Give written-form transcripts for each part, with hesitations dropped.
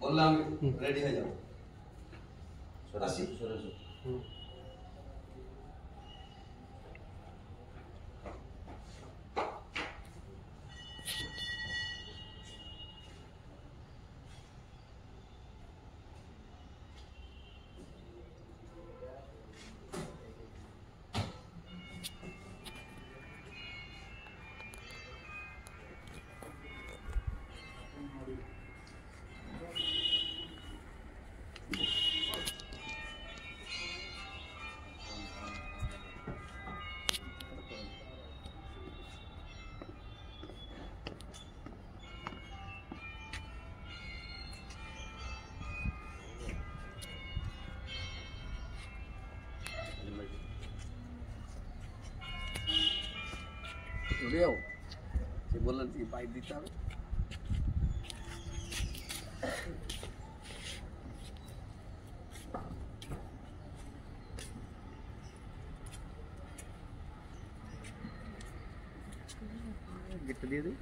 বললে আমি রেডি হয়ে যাব। আসি বললেন কি বাইক দিতে হবে। গেটটা দিয়ে দিই।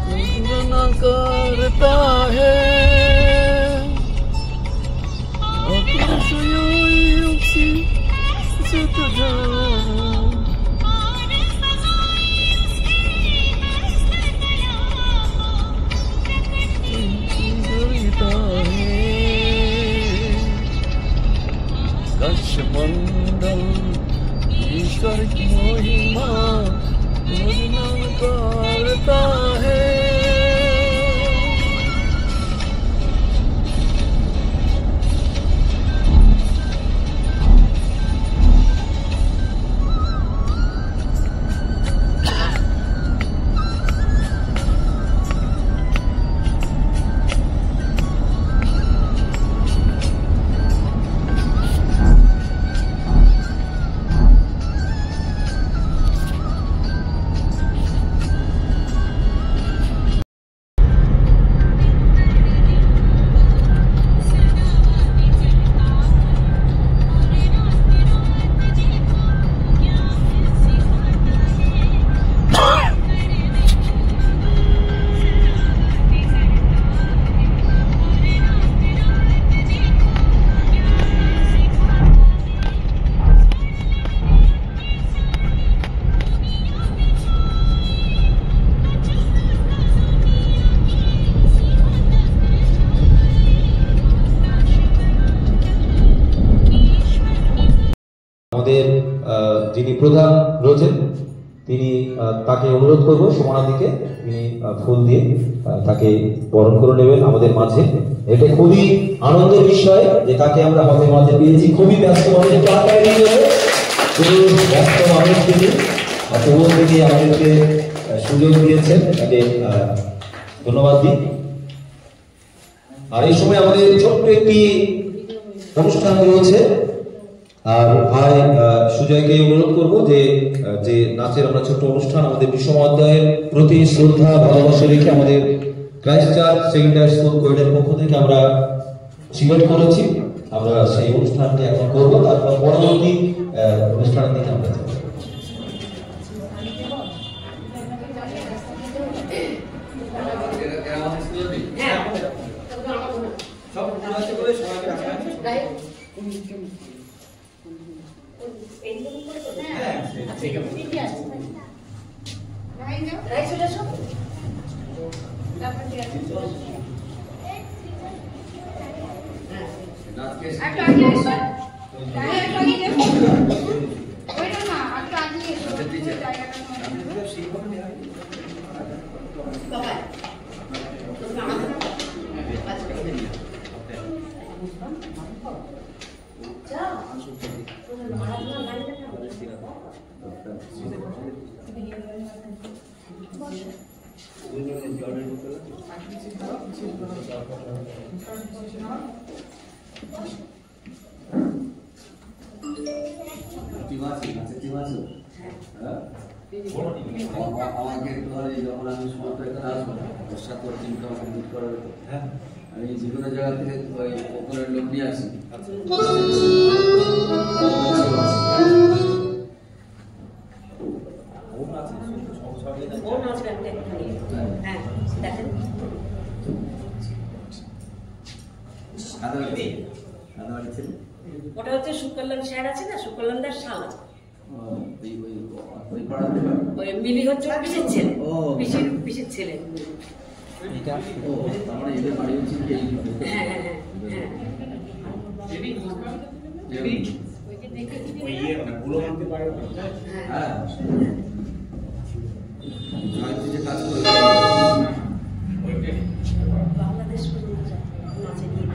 महिमा न करता है मंडल ईश्वर की महिमा वर्णन करता है। যিনি প্রধান রয়েছেন তিনি তাকে অনুরোধ করব সমানাদিকে তিনি ফুল দিয়ে তাকে বরণ করে নেবেন আমাদের মাঝে। এটা খুবই আনন্দের বিষয় যে তাকে আমরা আমাদের মাঝে পেয়েছি। খুবই ব্যস্ত মানুষ ব্যস্ত মানুষ তিনি তবুও তিনি আমাদেরকে সুযোগ দিয়েছেন, তাকে ধন্যবাদ দিই। আর এই সময় আমাদের ছোট্ট একটি অনুষ্ঠান রয়েছে আর ভাই সুজয়কে অনুরোধ করব যে যে নাচের আমরা ছোট্ট অনুষ্ঠান আমাদের বিশ্ববিদ্যালয়ের প্রতি শ্রদ্ধা ভালোবাসা রেখে আমাদের ক্রাইস্ট চার্চ সেকেন্ডারি স্কুল কোয়েডের পক্ষ থেকে আমরা সিলেক্ট করেছি। আমরা সেই অনুষ্ঠানটি এখন করব, তারপর পরবর্তী অনুষ্ঠানের দিকে আমরা যাব। আমি যে কোনো জায়গা থেকে ওই ওপরের লোক নিয়ে আসি। ওটা হচ্ছে সুকল্যাণ স্যার আছে না, সুকল্যাণ দাস শালা। ওই মিলি হচ্ছে পিসির ছেলে, পিসির ছেলে। হ্যাঁ হ্যাঁ হ্যাঁ হ্যাঁ। বাংলাদেশ পর্যন্ত নাচে গিয়ে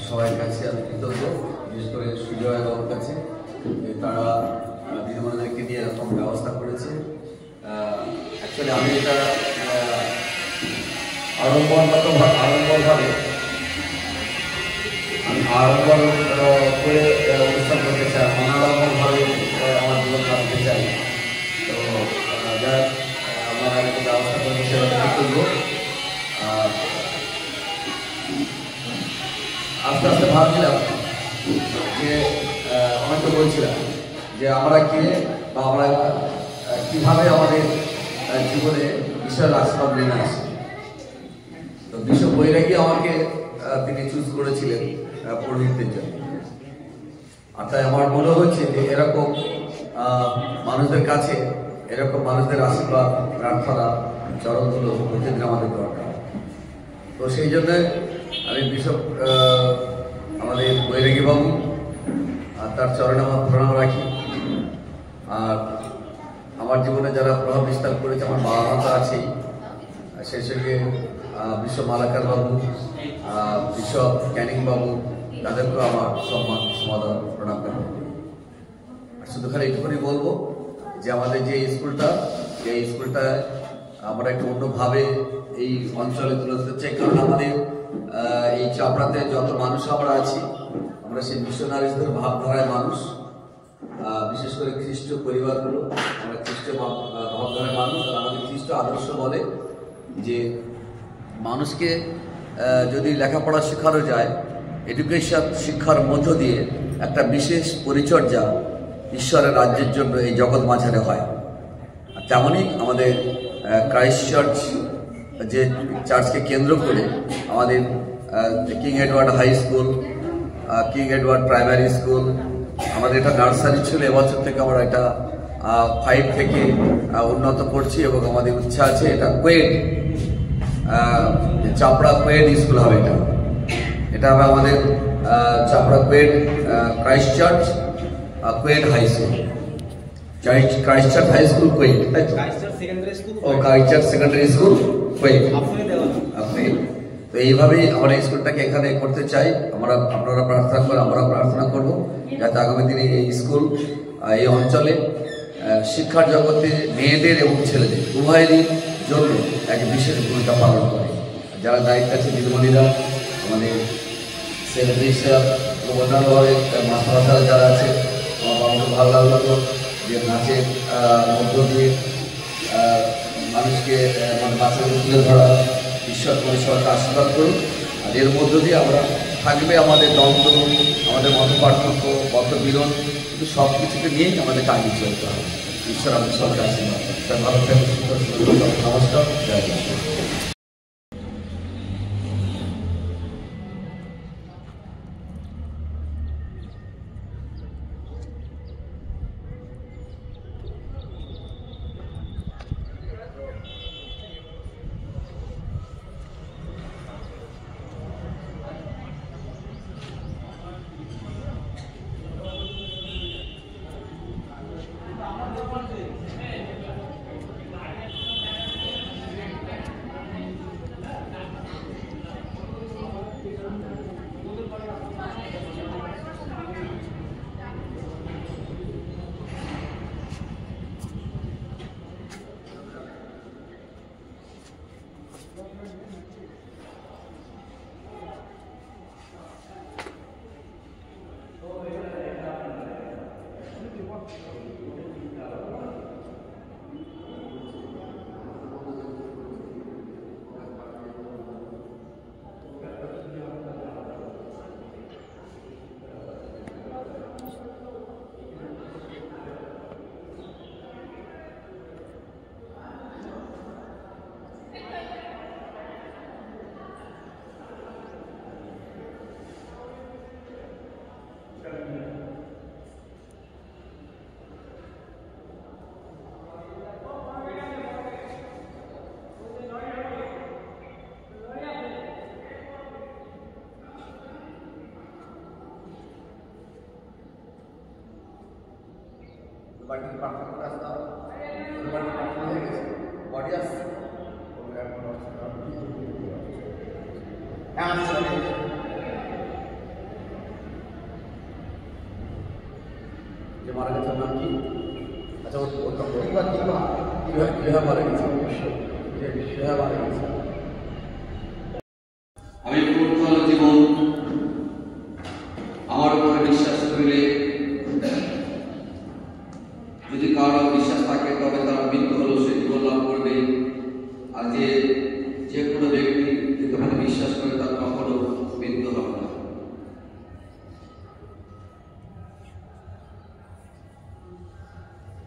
সবার কাছে আমি কৃতজ্ঞ, বিশেষ করে সুজয় বাবুর কাছে, তারা দিদিমণিদেরকে নিয়ে এরকম ব্যবস্থা করেছে। অ্যাকচুয়ালি আমি এটা আড়ম্বরভাবে করে অনুষ্ঠান করতে চাই, অনাড়ম্বরভাবে আমার জীবন কাটাতে চাই। তো যারা আমরা একটা ব্যবস্থা করবো সেটা করবো। আস্তে আস্তে ভাবছিলাম যে অনেকে বলছিলাম যে আমরা কে বা আমরা কীভাবে আমাদের জীবনে ঈশ্বরের আশীর্বাদ নিয়ে আসি। তো বিশ্ব বৈরাগী আমাকে তিনি চুজ করেছিলেন পুরোহিতদের জন্য। আর তাই আমার মনে হচ্ছে যে এরকম মানুষদের কাছে এরকম মানুষদের আশীর্বাদ প্রার্থনা চরণগুলো প্রতিদিন আমাদের দরকার। তো সেই জন্য আমি বিশপ আমাদের বৈরাগী বাবু আর তার চরণে আমার প্রণাম রাখি। আর আমার জীবনে যারা প্রভাব বিস্তার করেছে আমার বাবা মা তো আছেই, সেই সঙ্গে বিশপ মালাকার বাবু, বিশপ ক্যানিং বাবু, তাদেরকেও আমার সম্মান সমাদর প্রণাম করব। আর শুধু খালি এইটুকুনি বলবো যে আমাদের যে স্কুলটা আমরা একটু অন্যভাবে এই অঞ্চলে তুলে ধরতে চাই। কারণ আমাদের এই চাপড়াতে যত মানুষ আমরা আছি, আমরা সেই মিশনারিজদের ভাবধারায় মানুষ, বিশেষ করে খ্রিস্ট পরিবারগুলো, আমরা খ্রিস্ট ভাবধারায় মানুষ। আর আমাদের খ্রিস্ট আদর্শ বলে যে মানুষকে যদি লেখাপড়া শেখানো যায়, এডুকেশন শিক্ষার মধ্য দিয়ে একটা বিশেষ পরিচর্যা ঈশ্বরের রাজ্যের জন্য এই জগৎ মাঝারে হয়। আর তেমনই আমাদের ক্রাইস্ট চার্চ, যে চার্চকে কেন্দ্র করে আমাদের king Edward high school, king Edward primary school, আমাদের এটা নার্সারি ছিল, এবছর থেকে আমরা এটা 5 থেকে উন্নত করছি এবং আমাদের ইচ্ছা আছে এটা কোয়েড, চাপড়া কোয়েড স্কুল হবে। এটা হবে আমাদের Chapra coed Christ Church coed high school, Christ Church high school coed, ও Christ Church secondary school coed. আপনি তো এইভাবেই আমরা স্কুলটাকে এখানে করতে চাই। আপনারা প্রার্থনা করে, আমরা প্রার্থনা করব যাতে আগামী দিনে এই স্কুল এই অঞ্চলে শিক্ষার জগতে মেয়েদের এবং ছেলেদের উভয়েরই জন্য এক বিশেষ ভূমিকা পালন করে। যারা দায়িত্ব আছে দিদিমণিরা, আমাদের সেক্রেটারিরা, অন্যান্যভাবে মাস্টারমশাইরা যারা আছে, আমার খুব ভালো লাগলো যে নাচের মধ্য দিয়ে মানুষকে বাচ্চাদের তুলে ধরা, ঈশ্বর পরিষদকে আশীর্বাদ করুন। আর এর মধ্য দিয়ে আমরা থাকবে আমাদের দ্বন্দ্ব, আমাদের মত পার্থক্য, মতবিরোধ, কিন্তু সব কিছুকে নিয়েই আমাদের কাজে চলতে হবে। ঈশ্বর আমাদের সবাইকে আশীর্বাদ। ভালো থাকবেন, নমস্কার, জয় কৃষ্ণ। বাড়িতে প্রার্থনা করে আসতে হবে। বাড়িতে প্রার্থনা হয়ে গেছে, বডি আসছে, যে মারা গেছে নাম কি? আচ্ছা ওটা প্রতিবাদ কিভাবে মারা গেছে কিভাবে মারা গেছে আমি পুরুত্তর জীবন আমার উপরে বিশ্বাস করিলে যদি কারো বিশ্বাস থাকে তবে তার মৃত্যু হলো সে জীবন লাভ করবে আর যে কোনো ব্যক্তি যদি আমাকে বিশ্বাস করে তার কখনো মৃত্যু হবে না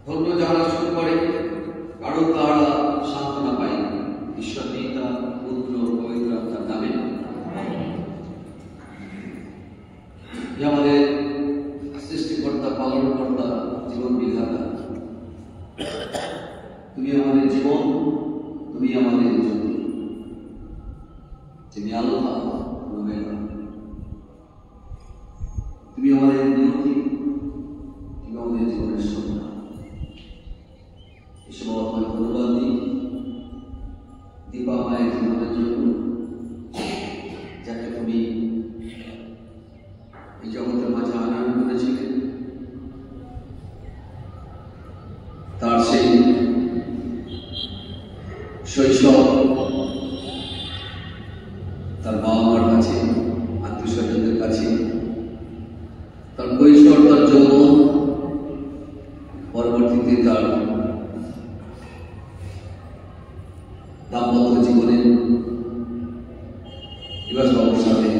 ধর্ম যারা শুরু করে কারণ তারা সান্ত্বনা পায় ঈশ্বর পিতা পুত্র পবিত্র আত্মার নামে যে আমাদের সৃষ্টিকর্তা পালনকর্তা জীবন বিধাতা তুমি আমাদের জীবন তুমি আমাদের জ্যোতি তুমি আল্লাহ তুমি আমাদের নিয়তি তুমি আমাদের জীবনের সন্ধ্যা এসব আপনার ধন্যবাদ দিই দীপা মায়ের জীবনের জন্য যাকে তুমি এই জগতের মাঝে আনয়ন করেছিলেন তার সেই শৈশব তার বাবা মার কাছে আত্মীয় স্বজনদের কাছে তার কৈশোর তার যৌবন পরবর্তীতে তার দাম্পত্য জীবনে বিবাহ অবসাদে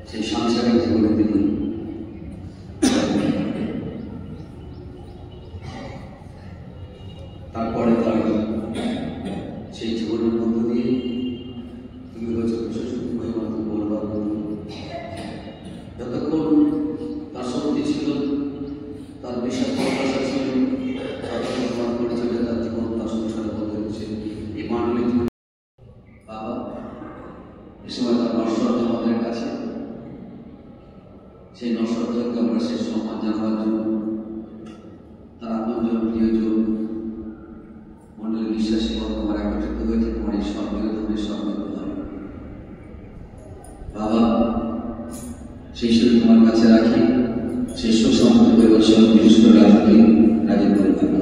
সেই সাংসারিক জীবনে তিনি তারপরে তার সেই জীবনের মধ্য দিয়ে তুমি হয়েছে প্রশাসনিক মহিমা বলবার যতক্ষণ তার শক্তি ছিল তার বিশ্বাস প্রত্যাশা ছিল ততক্ষণ প্রমাণ করেছিল তার জীবন তার সংসারে বদলে হচ্ছে এই মানবিক জীবন বাবা এ সময় তার নশ্বরতা আমাদের কাছে সেই নশ্বরতাকে আমরা সেই সম্মান জানাবার জন্য তার আপনজন প্রিয়জন মন্ডলী বিশ্বাসী বর্তমান একত্রিত হয়েছে তোমার এই স্বর্গীয় ধর্মের স্বর্গীয় বাবা সেই সুর তোমার কাছে রাখি সেই সুসম্পর্ক এবং বিশেষ করে রাখতে রাজি করে থাকবে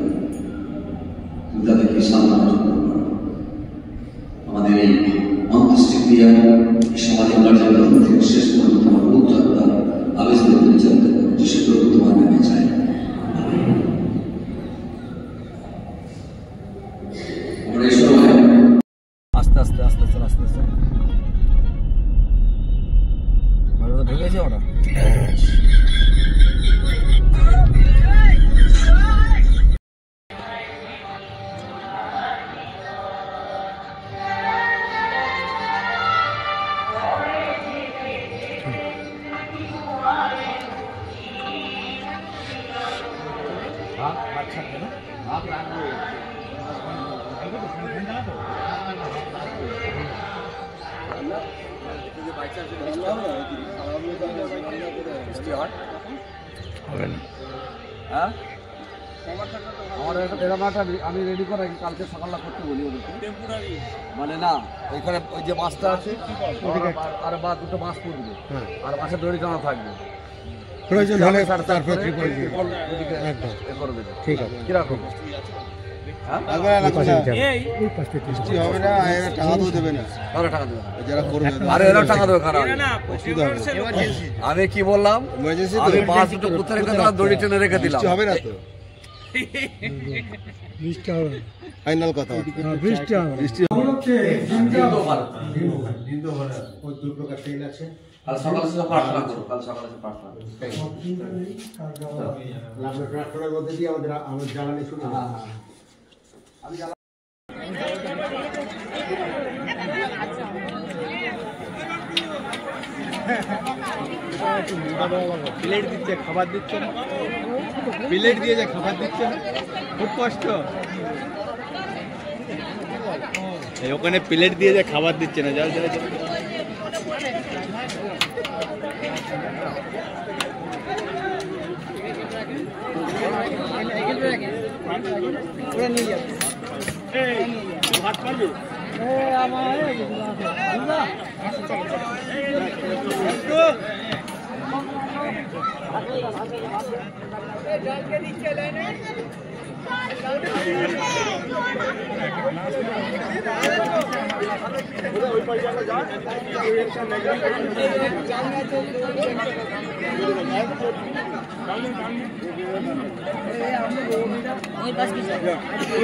তুমি তাদেরকে সান্ত্বনা করো আমাদের এই অন্ত্যেষ্টি ক্রিয়া সমাজের কার্যক্রম থেকে শেষ পর্যন্ত তোমার উত্তরতা আবেশ করে চলতে পারে যিশু প্রভু তোমার নামে চাই আমরা এই সময় আস্তে আস্তে আস্তে আস্তে আস্তে আস্তে ভালো ঢুকেছে ওটা হ্যাঁ আমার এরকম একটা আমি রেডি করে কালকে সকালটা করতে বলি ওদেরকে মানে না ওইখানে ওই যে মাছটা আছে আর বা দুটো মাছ পড়বে আর মাছের দড়ি টানা থাকবে প্রয়োজন হলে তারপর ঠিক আছে কিরকম আমি কি বললাম আমি মাছ দুটো কোথায় রেখে দিলাম দড়ি টেনে রেখে দিলাম হবে না তো ফাইনাল কথা বৃষ্টি কাল সকালে প্রার্থনা করো কাল সকালে প্রার্থনা প্রার্থনার মধ্যে দিয়ে আমাদের জ্বালানি শুরু আমি প্লেট দিচ্ছে খাবার দিচ্ছে না প্লেট দিয়ে যে খাবার দিচ্ছে না খুব কষ্ট ওখানে প্লেট দিয়ে যে খাবার দিচ্ছে না যাও যাও ভাত পারবি আমার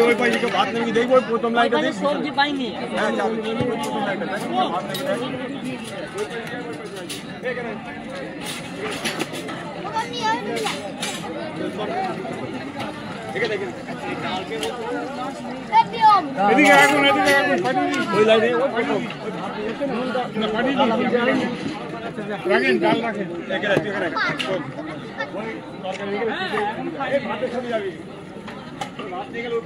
ওই পাশে কেউ ভাত নেমে দেখবো প্রথম লাইনটা সবজি পাইনি হ্যাঁ প্রথম লাইনটা ভাত নেমে এদিকে এখন ওই লাইনে রাখেন ডাল রাখেন ভাতের সাথে যাবি ভাত নিয়ে গেলে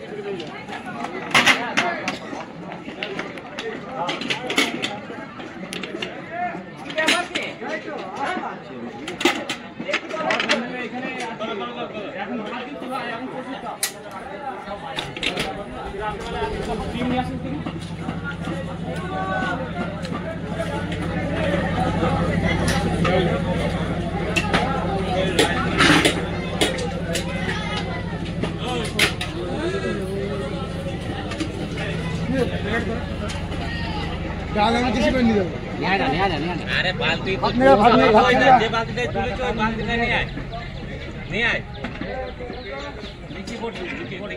ডাল আমি কিছু করে নিয়ে যাবো আরে বালতি আপনারা ভাত নিয়ে যে বালতিটা তুলেছো ওই বালতিটা নিয়ে আয় নিয়ে আয় লিচি পড়ে